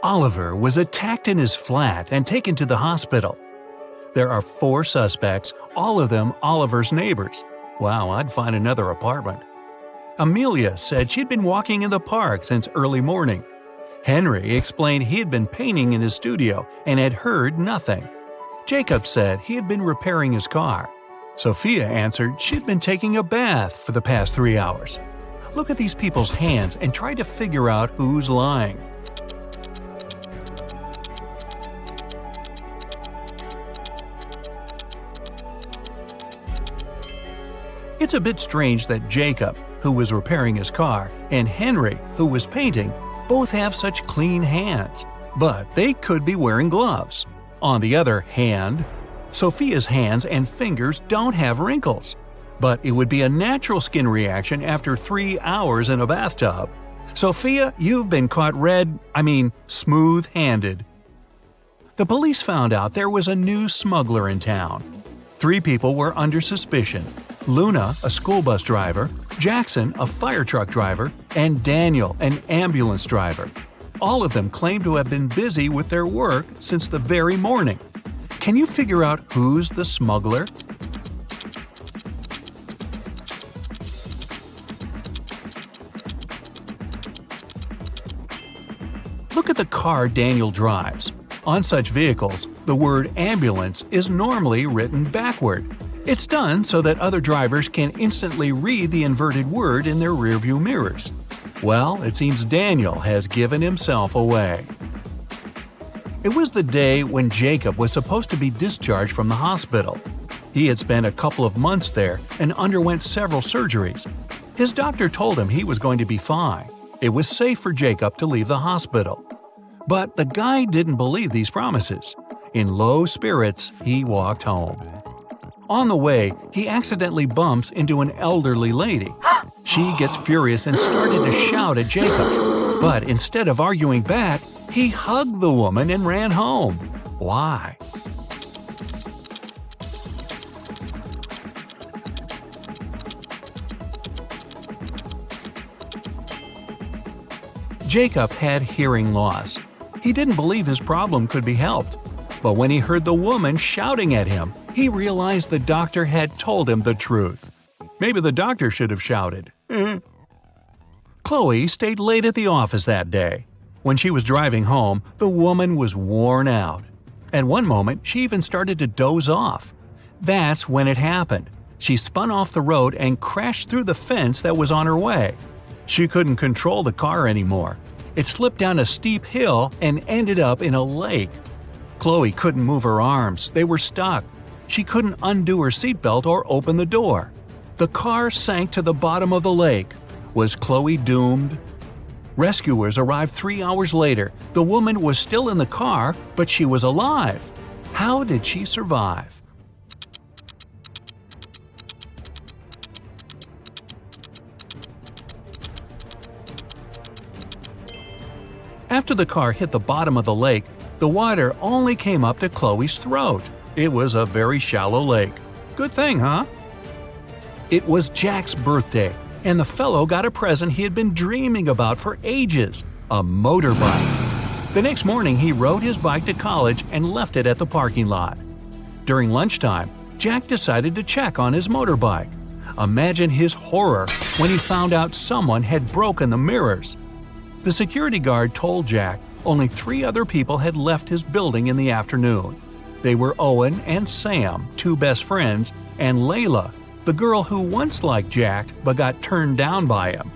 Oliver was attacked in his flat and taken to the hospital. There are 4 suspects, all of them Oliver's neighbors. Wow, I'd find another apartment. Amelia said she'd been walking in the park since early morning. Henry explained he had been painting in his studio and had heard nothing. Jacob said he had been repairing his car. Sophia answered she'd been taking a bath for the past 3 hours. Look at these people's hands and try to figure out who's lying. It's a bit strange that Jacob, who was repairing his car, and Henry, who was painting, both have such clean hands, but they could be wearing gloves. On the other hand, Sophia's hands and fingers don't have wrinkles, but it would be a natural skin reaction after 3 hours in a bathtub. Sophia, you've been caught smooth-handed. The police found out there was a new smuggler in town. 3 people were under suspicion: Luna, a school bus driver, Jackson, a fire truck driver, and Daniel, an ambulance driver. All of them claimed to have been busy with their work since the very morning. Can you figure out who's the smuggler? Look at the car Daniel drives. On such vehicles, the word ambulance is normally written backward. It's done so that other drivers can instantly read the inverted word in their rearview mirrors. Well, it seems Daniel has given himself away. It was the day when Jacob was supposed to be discharged from the hospital. He had spent a couple of months there and underwent several surgeries. His doctor told him he was going to be fine. It was safe for Jacob to leave the hospital. But the guy didn't believe these promises. In low spirits, he walked home. On the way, he accidentally bumps into an elderly lady. She gets furious and started to shout at Jacob. But instead of arguing back, he hugged the woman and ran home. Why? Jacob had hearing loss. He didn't believe his problem could be helped. But when he heard the woman shouting at him, he realized the doctor had told him the truth. Maybe the doctor should have shouted. Chloe stayed late at the office that day. When she was driving home, the woman was worn out. At one moment, she even started to doze off. That's when it happened. She spun off the road and crashed through the fence that was on her way. She couldn't control the car anymore. It slipped down a steep hill and ended up in a lake. Chloe couldn't move her arms. They were stuck. She couldn't undo her seatbelt or open the door. The car sank to the bottom of the lake. Was Chloe doomed? Rescuers arrived 3 hours later. The woman was still in the car, but she was alive. How did she survive? After the car hit the bottom of the lake, the water only came up to Chloe's throat. It was a very shallow lake. Good thing, huh? It was Jack's birthday, and the fellow got a present he had been dreaming about for ages – a motorbike. The next morning, he rode his bike to college and left it at the parking lot. During lunchtime, Jack decided to check on his motorbike. Imagine his horror when he found out someone had broken the mirrors. The security guard told Jack only 3 other people had left his building in the afternoon. They were Owen and Sam, 2 best friends, and Layla, the girl who once liked Jack but got turned down by him.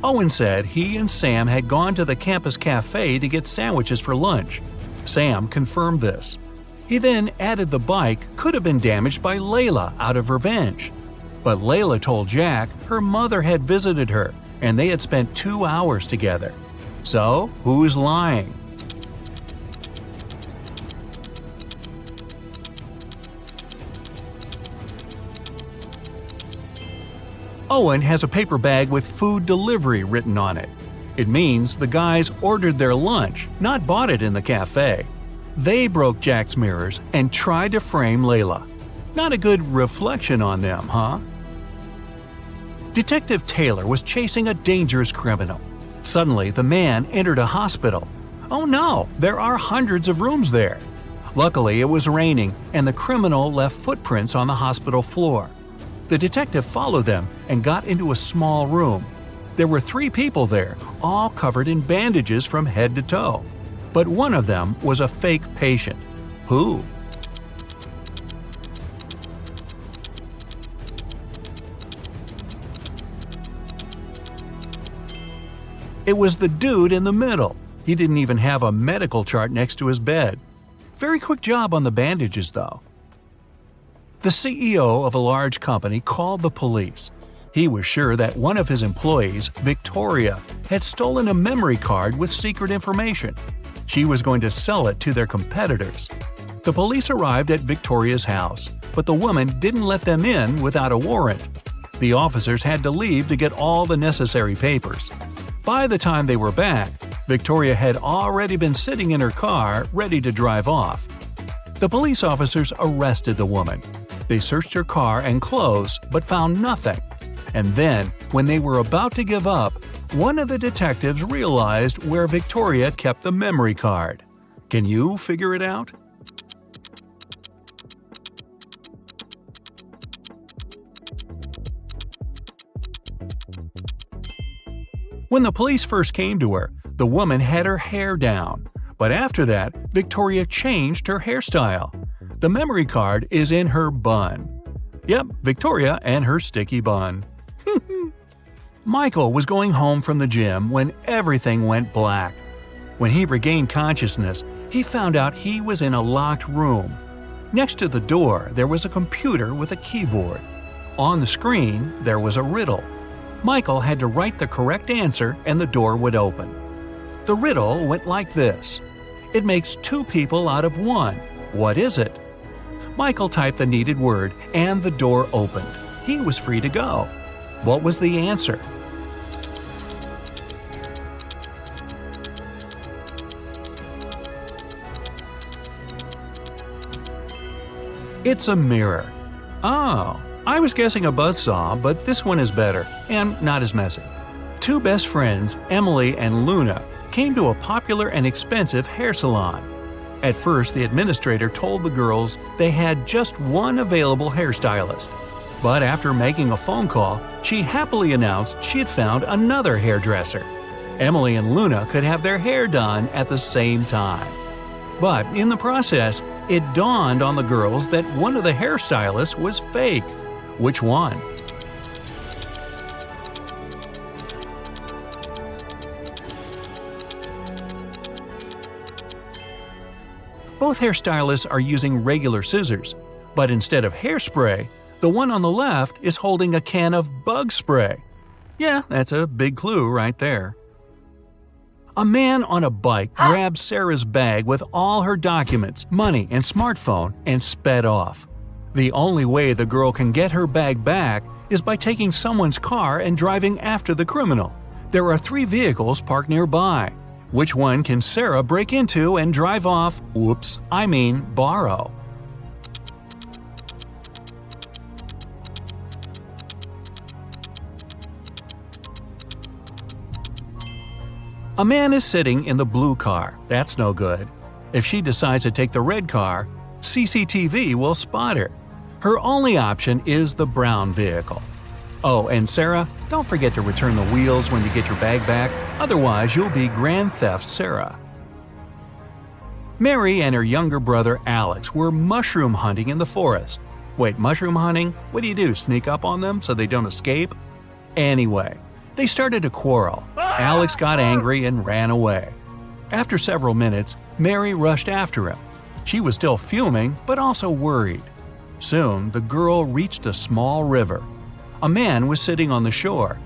Owen said he and Sam had gone to the campus cafe to get sandwiches for lunch. Sam confirmed this. He then added the bike could have been damaged by Layla out of revenge. But Layla told Jack her mother had visited her and they had spent 2 hours together. So, who's lying? Owen has a paper bag with food delivery written on it. It means the guys ordered their lunch, not bought it in the cafe. They broke Jack's mirrors and tried to frame Layla. Not a good reflection on them, huh? Detective Taylor was chasing a dangerous criminal. Suddenly, the man entered a hospital. Oh no, there are hundreds of rooms there. Luckily, it was raining, and the criminal left footprints on the hospital floor. The detective followed them and got into a small room. There were 3 people there, all covered in bandages from head to toe. But one of them was a fake patient. Who? It was the dude in the middle. He didn't even have a medical chart next to his bed. Very quick job on the bandages, though. The CEO of a large company called the police. He was sure that one of his employees, Victoria, had stolen a memory card with secret information. She was going to sell it to their competitors. The police arrived at Victoria's house, but the woman didn't let them in without a warrant. The officers had to leave to get all the necessary papers. By the time they were back, Victoria had already been sitting in her car, ready to drive off. The police officers arrested the woman. They searched her car and clothes, but found nothing. And then, when they were about to give up, one of the detectives realized where Victoria kept the memory card. Can you figure it out? When the police first came to her, the woman had her hair down. But after that, Victoria changed her hairstyle. The memory card is in her bun. Yep, Victoria and her sticky bun. Michael was going home from the gym when everything went black. When he regained consciousness, he found out he was in a locked room. Next to the door, there was a computer with a keyboard. On the screen, there was a riddle. Michael had to write the correct answer and the door would open. The riddle went like this. It makes 2 people out of 1. What is it? Michael typed the needed word and the door opened. He was free to go. What was the answer? It's a mirror. Oh, I was guessing a buzzsaw, but this one is better and not as messy. 2 best friends, Emily and Luna, came to a popular and expensive hair salon. At first, the administrator told the girls they had just one available hairstylist. But after making a phone call, she happily announced she had found another hairdresser. Emily and Luna could have their hair done at the same time. But in the process, it dawned on the girls that one of the hairstylists was fake. Which one? Both hairstylists are using regular scissors, but instead of hairspray, the one on the left is holding a can of bug spray. Yeah, that's a big clue right there. A man on a bike grabbed Sarah's bag with all her documents, money, and smartphone and sped off. The only way the girl can get her bag back is by taking someone's car and driving after the criminal. There are 3 vehicles parked nearby. Which one can Sarah break into and drive off? Borrow. A man is sitting in the blue car. That's no good. If she decides to take the red car, CCTV will spot her. Her only option is the brown vehicle. Oh, and Sarah, don't forget to return the wheels when you get your bag back, otherwise you'll be Grand Theft Sarah. Mary and her younger brother Alex were mushroom hunting in the forest. Wait, mushroom hunting? What do? Sneak up on them so they don't escape? Anyway, they started a quarrel. Alex got angry and ran away. After several minutes, Mary rushed after him. She was still fuming, but also worried. Soon, the girl reached a small river. A man was sitting on the shore.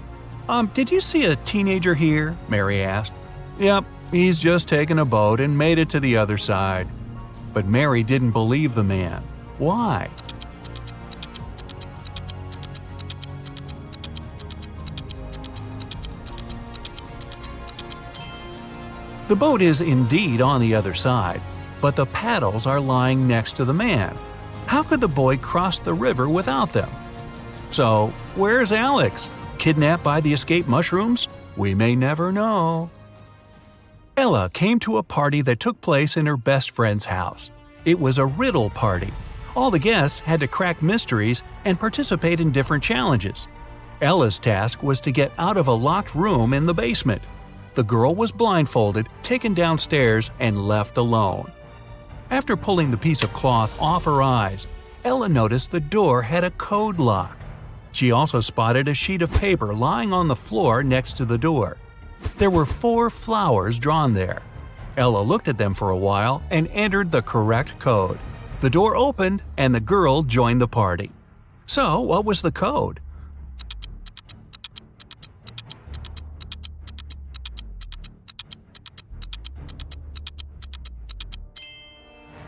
Did you see a teenager here?" Mary asked. "Yep, he's just taken a boat and made it to the other side." But Mary didn't believe the man. Why? The boat is indeed on the other side, but the paddles are lying next to the man. How could the boy cross the river without them? So, where's Alex? Kidnapped by the escaped mushrooms? We may never know. Ella came to a party that took place in her best friend's house. It was a riddle party. All the guests had to crack mysteries and participate in different challenges. Ella's task was to get out of a locked room in the basement. The girl was blindfolded, taken downstairs, and left alone. After pulling the piece of cloth off her eyes, Ella noticed the door had a code lock. She also spotted a sheet of paper lying on the floor next to the door. There were 4 flowers drawn there. Ella looked at them for a while and entered the correct code. The door opened and the girl joined the party. So, what was the code?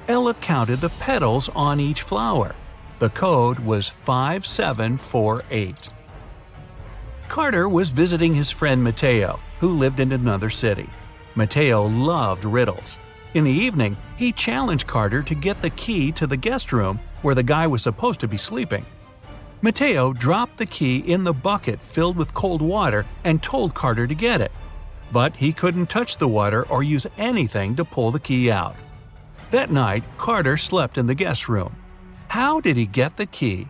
Ella counted the petals on each flower. The code was 5748. Carter was visiting his friend Mateo, who lived in another city. Mateo loved riddles. In the evening, he challenged Carter to get the key to the guest room where the guy was supposed to be sleeping. Mateo dropped the key in the bucket filled with cold water and told Carter to get it. But he couldn't touch the water or use anything to pull the key out. That night, Carter slept in the guest room. How did he get the key?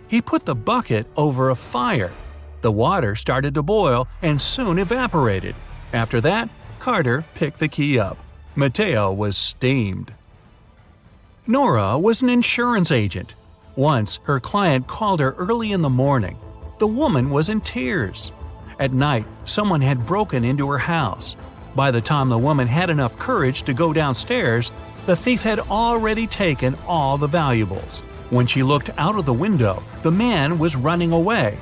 He put the bucket over a fire. The water started to boil and soon evaporated. After that, Carter picked the key up. Mateo was steamed. Nora was an insurance agent. Once, her client called her early in the morning. The woman was in tears. At night, someone had broken into her house. By the time the woman had enough courage to go downstairs, the thief had already taken all the valuables. When she looked out of the window, the man was running away.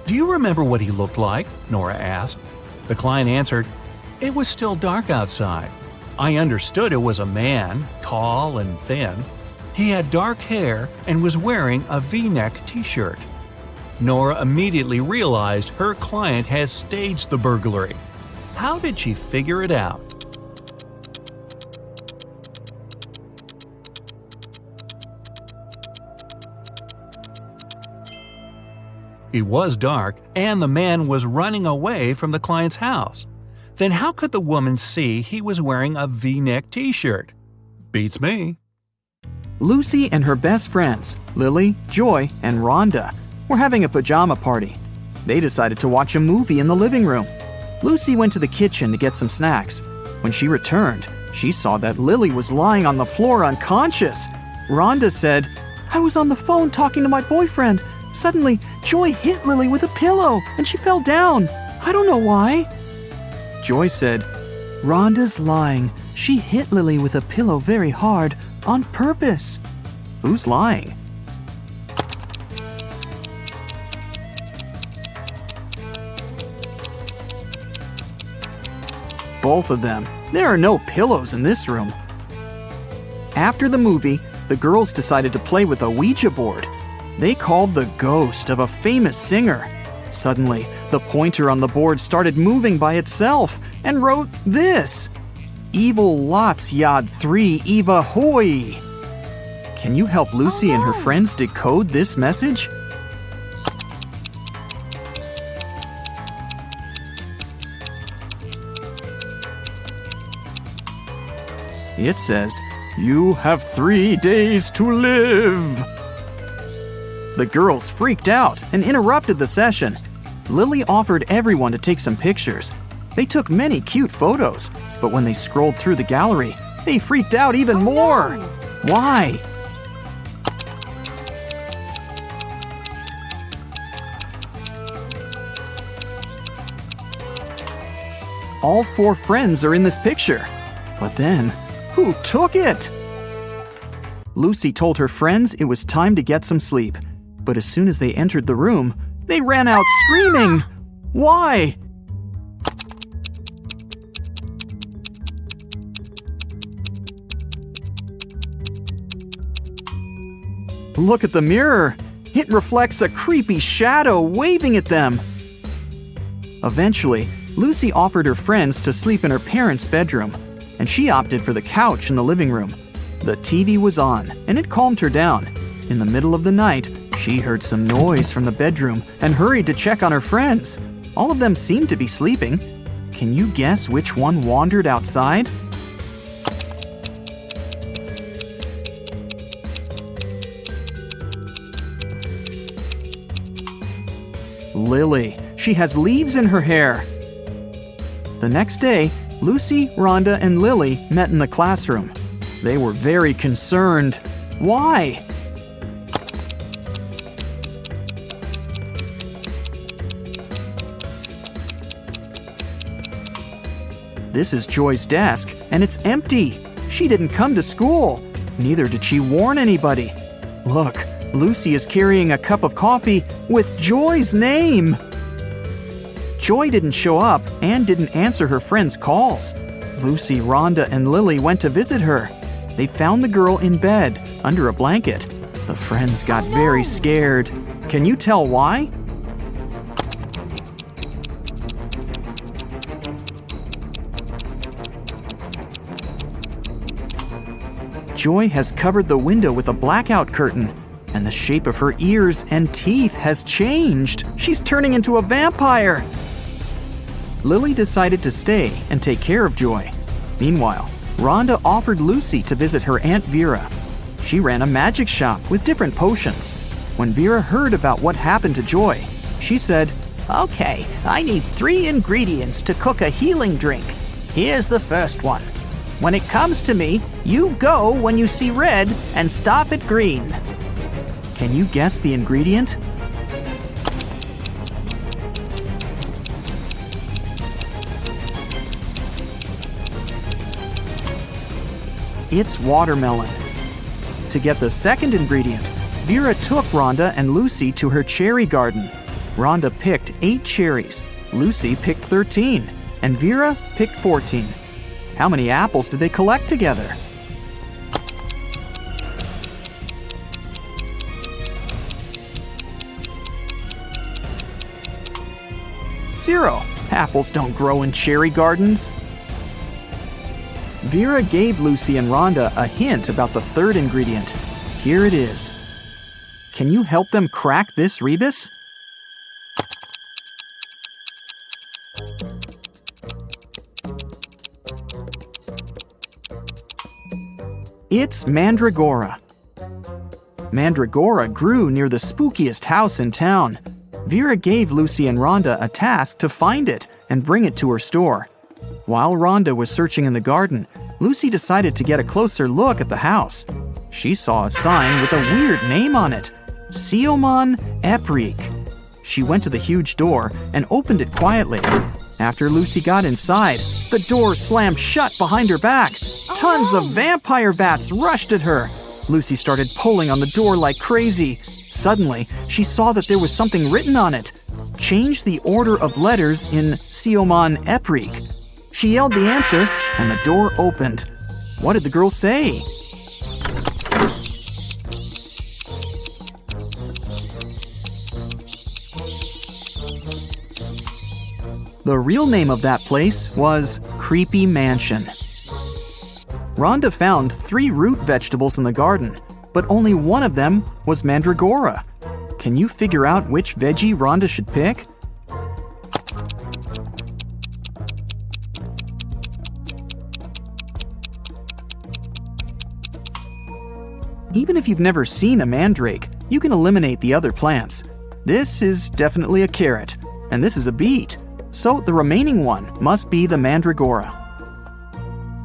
"Do you remember what he looked like?" Nora asked. The client answered, "It was still dark outside. I understood it was a man, tall and thin. He had dark hair and was wearing a V-neck t-shirt." Nora immediately realized her client had staged the burglary. How did she figure it out? It was dark, and the man was running away from the client's house. Then how could the woman see he was wearing a V-neck t-shirt? Beats me. Lucy and her best friends, Lily, Joy, and Rhonda, were having a pajama party. They decided to watch a movie in the living room. Lucy went to the kitchen to get some snacks. When she returned, she saw that Lily was lying on the floor unconscious. Rhonda said, "I was on the phone talking to my boyfriend. Suddenly, Joy hit Lily with a pillow and she fell down. I don't know why." Joy said, "Rhonda's lying. She hit Lily with a pillow very hard, on purpose." Who's lying? Both of them. There are no pillows in this room. After the movie, the girls decided to play with a Ouija board. They called the ghost of a famous singer. Suddenly, the pointer on the board started moving by itself and wrote this: "Evil lots yad 3 Eva hoy." Can you help Lucy and her friends decode this message? It says, "You have 3 days to live." The girls freaked out and interrupted the session. Lily offered everyone to take some pictures. They took many cute photos, but when they scrolled through the gallery, they freaked out even more. Why? All 4 friends are in this picture. But then, who took it? Lucy told her friends it was time to get some sleep. But as soon as they entered the room, they ran out screaming. Why? Look at the mirror. It reflects a creepy shadow waving at them. Eventually, Lucy offered her friends to sleep in her parents' bedroom, and she opted for the couch in the living room. The TV was on, and it calmed her down. In the middle of the night, she heard some noise from the bedroom and hurried to check on her friends. All of them seemed to be sleeping. Can you guess which one wandered outside? Lily. She has leaves in her hair. The next day, Lucy, Rhonda, and Lily met in the classroom. They were very concerned. Why? This is Joy's desk, and it's empty. She didn't come to school. Neither did she warn anybody. Look, Lucy is carrying a cup of coffee with Joy's name. Joy didn't show up and didn't answer her friends' calls. Lucy, Rhonda, and Lily went to visit her. They found the girl in bed, under a blanket. The friends got very scared. Can you tell why? Joy has covered the window with a blackout curtain, and the shape of her ears and teeth has changed. She's turning into a vampire. Lily decided to stay and take care of Joy. Meanwhile, Rhonda offered Lucy to visit her Aunt Vera. She ran a magic shop with different potions. When Vera heard about what happened to Joy, she said, "Okay, I need 3 ingredients to cook a healing drink. Here's the first one. When it comes to me, you go when you see red and stop at green." Can you guess the ingredient? It's watermelon. To get the second ingredient, Vera took Rhonda and Lucy to her cherry garden. Rhonda picked 8 cherries, Lucy picked 13, and Vera picked 14. How many apples did they collect together? Zero. Apples don't grow in cherry gardens. Vera gave Lucy and Rhonda a hint about the third ingredient. Here it is. Can you help them crack this rebus? It's mandragora. Mandragora grew near the spookiest house in town. Vera gave Lucy and Rhonda a task to find it and bring it to her store. While Rhonda was searching in the garden, Lucy decided to get a closer look at the house. She saw a sign with a weird name on it, Siomon Eprik. She went to the huge door and opened it quietly. After Lucy got inside, the door slammed shut behind her back. Tons of vampire bats rushed at her. Lucy started pulling on the door like crazy. Suddenly, she saw that there was something written on it. Change the order of letters in Siomon Eprik. She yelled the answer, and the door opened. What did the girl say? The real name of that place was Creepy Mansion. Rhonda found 3 root vegetables in the garden, but only one of them was mandragora. Can you figure out which veggie Rhonda should pick? Even if you've never seen a mandrake, you can eliminate the other plants. This is definitely a carrot, and this is a beet. So the remaining one must be the mandragora.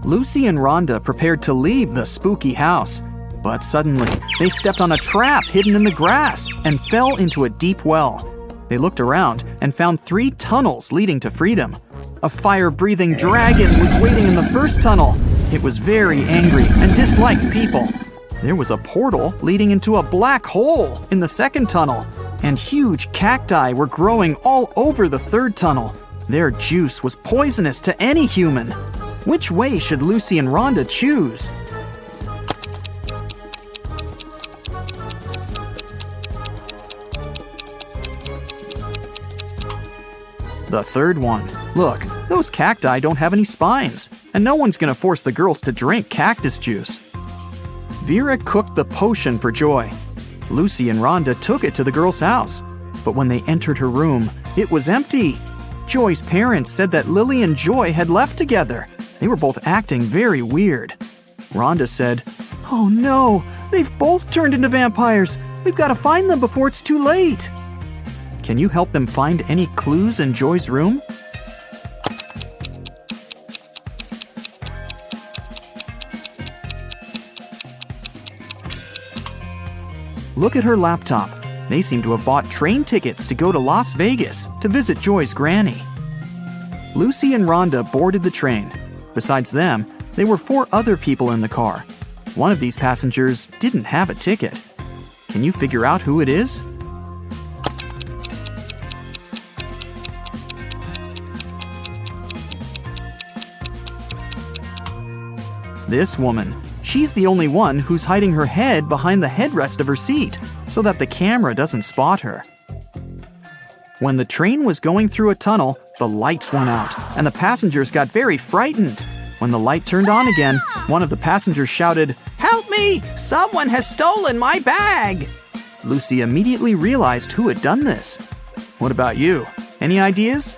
Lucy and Rhonda prepared to leave the spooky house, but suddenly they stepped on a trap hidden in the grass and fell into a deep well. They looked around and found 3 tunnels leading to freedom. A fire-breathing dragon was waiting in the first tunnel. It was very angry and disliked people. There was a portal leading into a black hole in the second tunnel, and huge cacti were growing all over the third tunnel. Their juice was poisonous to any human. Which way should Lucy and Rhonda choose? The third one. Look, those cacti don't have any spines, and no one's gonna force the girls to drink cactus juice. Vera cooked the potion for Joy. Lucy and Rhonda took it to the girl's house. But when they entered her room, it was empty. Joy's parents said that Lily and Joy had left together. They were both acting very weird. Rhonda said, "Oh no, they've both turned into vampires. We've got to find them before it's too late." Can you help them find any clues in Joy's room? Look at her laptop. They seem to have bought train tickets to go to Las Vegas to visit Joy's granny. Lucy and Rhonda boarded the train. Besides them, there were 4 other people in the car. One of these passengers didn't have a ticket. Can you figure out who it is? This woman. She's the only one who's hiding her head behind the headrest of her seat so that the camera doesn't spot her. When the train was going through a tunnel, the lights went out and the passengers got very frightened. When the light turned on again, one of the passengers shouted, Help me! Someone has stolen my bag! Lucy immediately realized who had done this. What about you? Any ideas?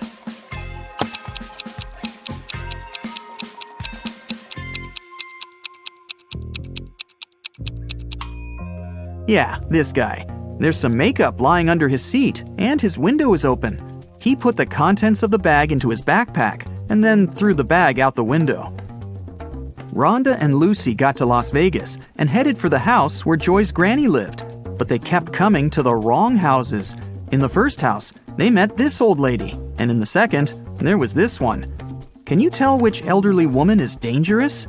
Yeah, this guy. There's some makeup lying under his seat, and his window is open. He put the contents of the bag into his backpack, and then threw the bag out the window. Rhonda and Lucy got to Las Vegas and headed for the house where Joy's granny lived, but they kept coming to the wrong houses. In the first house, they met this old lady, and in the second, there was this one. Can you tell which elderly woman is dangerous?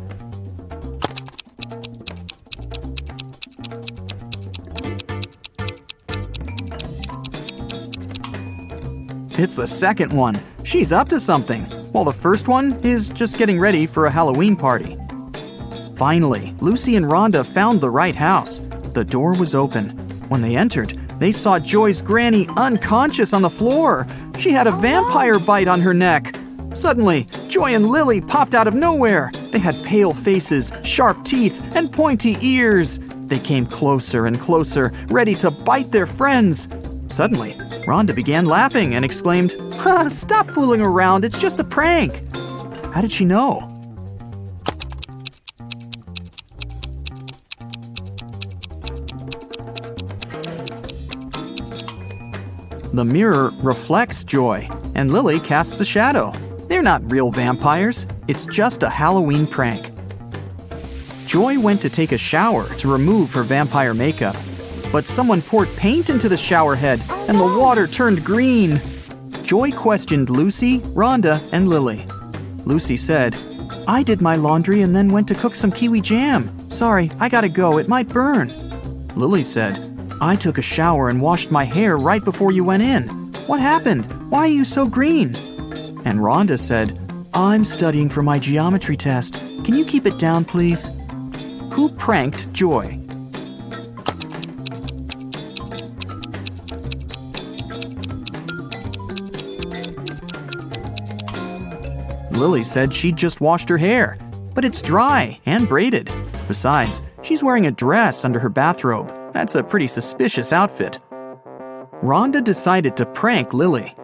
It's the second one. She's up to something, while the first one is just getting ready for a Halloween party. Finally, Lucy and Rhonda found the right house. The door was open. When they entered, they saw Joy's granny unconscious on the floor. She had a vampire bite on her neck. Suddenly, Joy and Lily popped out of nowhere. They had pale faces, sharp teeth, and pointy ears. They came closer and closer, ready to bite their friends. Suddenly, Rhonda began laughing and exclaimed, Stop fooling around, it's just a prank. How did she know? The mirror reflects Joy, and Lily casts a shadow. They're not real vampires, it's just a Halloween prank. Joy went to take a shower to remove her vampire makeup, but someone poured paint into the shower head, and the water turned green. Joy questioned Lucy, Rhonda, and Lily. Lucy said, I did my laundry and then went to cook some kiwi jam. Sorry, I gotta go, it might burn. Lily said, I took a shower and washed my hair right before you went in. What happened? Why are you so green? And Rhonda said, I'm studying for my geometry test. Can you keep it down, please? Who pranked Joy? Lily said she'd just washed her hair, but it's dry and braided. Besides, she's wearing a dress under her bathrobe. That's a pretty suspicious outfit. Rhonda decided to prank Lily.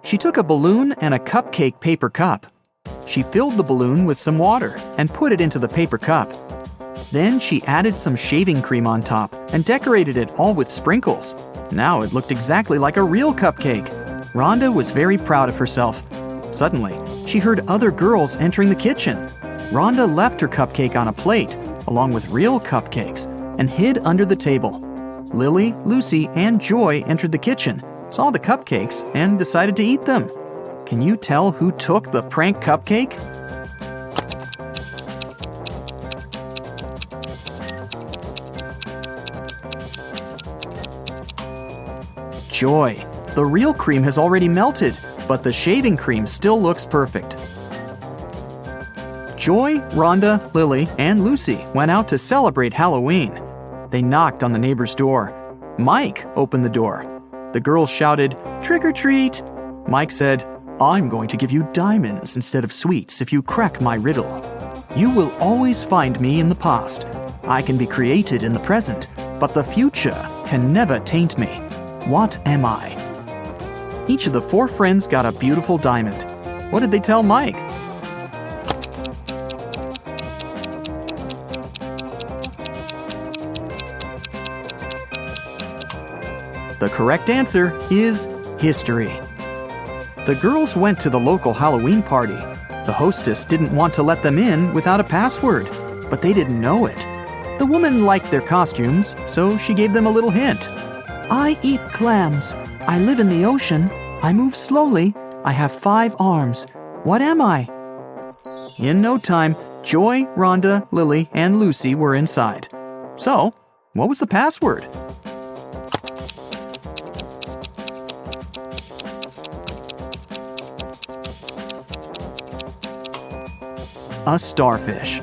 She took a balloon and a cupcake paper cup. She filled the balloon with some water and put it into the paper cup. Then she added some shaving cream on top and decorated it all with sprinkles. Now it looked exactly like a real cupcake. Rhonda was very proud of herself. Suddenly, she heard other girls entering the kitchen. Rhonda left her cupcake on a plate, along with real cupcakes, and hid under the table. Lily, Lucy, and Joy entered the kitchen, saw the cupcakes, and decided to eat them. Can you tell who took the prank cupcake? Joy. The real cream has already melted, but the shaving cream still looks perfect. Joy, Rhonda, Lily, and Lucy went out to celebrate Halloween. They knocked on the neighbor's door. Mike opened the door. The girls shouted, "Trick or treat!" Mike said, "I'm going to give you diamonds instead of sweets if you crack my riddle. You will always find me in the past. I can be created in the present, but the future can never taint me. What am I? Each of the 4 friends got a beautiful diamond. What did they tell Mike? The correct answer is history. The girls went to the local Halloween party. The hostess didn't want to let them in without a password, but they didn't know it. The woman liked their costumes, so she gave them a little hint. I eat clams. I live in the ocean. I move slowly. I have 5 arms. What am I? In no time, Joy, Rhonda, Lily, and Lucy were inside. So, what was the password? A starfish.